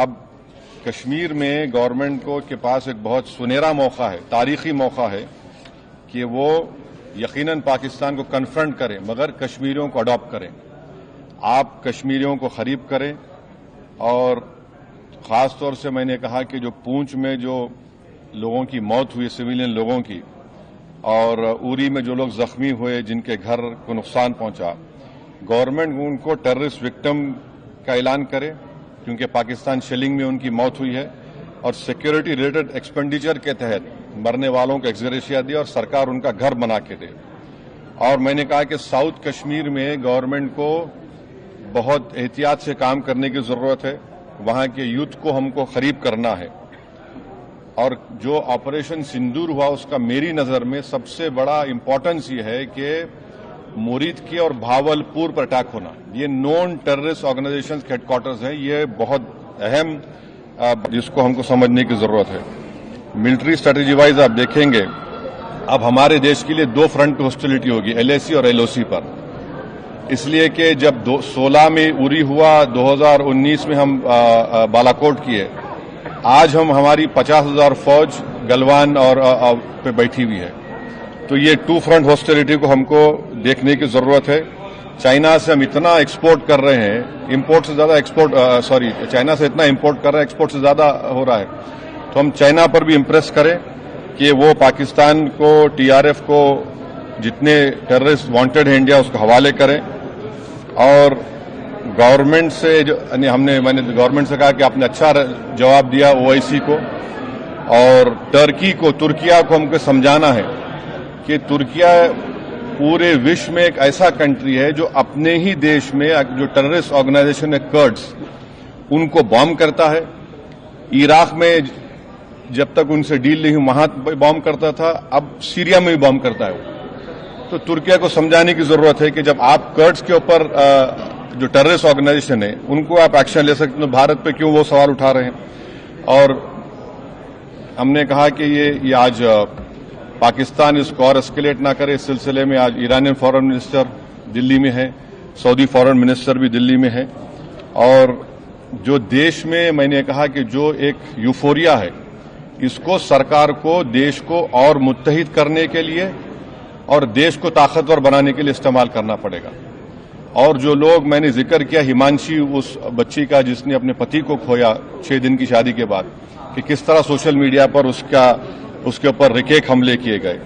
اب کشمیر میں گورنمنٹ کو کے پاس ایک بہت سنہرا موقع ہے، تاریخی موقع ہے کہ وہ یقیناً پاکستان کو کنفرنٹ کریں مگر کشمیریوں کو اڈاپٹ کریں. آپ کشمیریوں کو قریب کریں اور خاص طور سے میں نے کہا کہ جو پونچھ میں جو لوگوں کی موت ہوئی سویلین لوگوں کی اور اوری میں جو لوگ زخمی ہوئے جن کے گھر کو نقصان پہنچا، گورنمنٹ ان کو ٹیررسٹ وکٹم کا اعلان کرے کیونکہ پاکستان شیلنگ میں ان کی موت ہوئی ہے، اور سیکیورٹی ریلیٹڈ ایکسپینڈیچر کے تحت مرنے والوں کو ایکسگریشیا دے اور سرکار ان کا گھر بنا کے دے. اور میں نے کہا کہ ساؤتھ کشمیر میں گورنمنٹ کو بہت احتیاط سے کام کرنے کی ضرورت ہے. وہاں کے یوتھ کو ہم کو قریب کرنا ہے. اور جو آپریشن سندور ہوا اس کا میری نظر میں سب سے بڑا امپورٹنس یہ ہے کہ مرید کے اور بھاول پور پر اٹیک ہونا، یہ نون ٹیررسٹ آرگنائزیشن کے ہیڈ کوارٹرز ہیں. یہ بہت اہم جس کو ہم کو سمجھنے کی ضرورت ہے. ملٹری اسٹریٹجی وائز آپ دیکھیں گے اب ہمارے دیش کے لیے 2 فرنٹ ہاسٹیلٹی ہوگی، LAC اور LOC پر. اس لیے کہ جب 2016 میں اوری ہوا، 2019 میں ہم بالاکوٹ کیے، آج ہماری 50,000 فوج گلوان اور پہ بیٹھی ہوئی ہے. تو یہ 2 فرنٹ ہاسٹیلٹی کو ہم کو دیکھنے کی ضرورت ہے. چائنا سے ہم اتنا ایکسپورٹ کر رہے ہیں، امپورٹ سے زیادہ چائنا سے اتنا امپورٹ کر رہے ہیں، ایکسپورٹ سے زیادہ ہو رہا ہے. تو ہم چائنا پر بھی امپریس کریں کہ وہ پاکستان کو TRF کو جتنے ٹیررسٹ وانٹڈ ہیں انڈیا اس کو حوالے کریں. اور گورنمنٹ سے میں نے گورنمنٹ سے کہا کہ آپ نے اچھا جواب دیا OIC کو اور ترکیہ کو ہم کو سمجھانا ہے کہ ترکیہ پورے وشو میں ایک ایسا کنٹری ہے جو اپنے ہی دیش میں جو ٹیررسٹ آرگنائزیشن ہے کرڈز ان کو بام کرتا ہے. عراق میں جب تک ان سے ڈیل نہیں ہوئی وہاں بام کرتا تھا، اب سیریا میں بھی بام کرتا ہے وہ. تو ترکیہ کو سمجھانے کی ضرورت ہے کہ جب آپ کرڈز کے اوپر جو ٹیررسٹ آرگنائزیشن ہے ان کو آپ ایکشن لے سکتے ہیں، بھارت پہ کیوں وہ سوال اٹھا رہے ہیں. اور ہم نے کہا کہ یہ آج پاکستان اس کو اور اسکیلیٹ نہ کرے. اس سلسلے میں آج ایرانین فارن منسٹر دلی میں ہے، سعودی فارن منسٹر بھی دلی میں ہے. اور جو دیش میں نے کہا کہ جو ایک یوفوریا ہے اس کو سرکار کو دیش کو اور متحد کرنے کے لیے اور دیش کو طاقتور بنانے کے لیے استعمال کرنا پڑے گا. اور جو لوگ میں نے ذکر کیا ہمانشی اس بچی کا جس نے اپنے پتی کو کھویا 6 دن کی شادی کے بعد، کہ کس طرح سوشل میڈیا پر اس کے اوپر ریکیک حملے کیے گئے.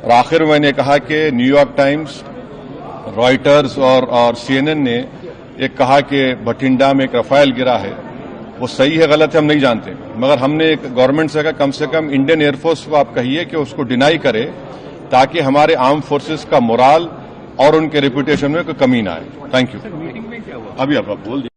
اور آخر میں نے کہا کہ نیو یارک ٹائمز، رائٹرز اور CNN نے ایک کہا کہ بھٹنڈا میں ایک رفائل گرا ہے. وہ صحیح ہے غلط ہے ہم نہیں جانتے، مگر ہم نے ایک گورنمنٹ سے کم انڈین ایئر فورس کو آپ کہیے کہ اس کو ڈینائی کرے تاکہ ہمارے آرم فورسز کا مورال اور ان کے ریپوٹیشن میں کوئی کمی نہ آئے. Thank you. ابھی آپ بول دیجیے.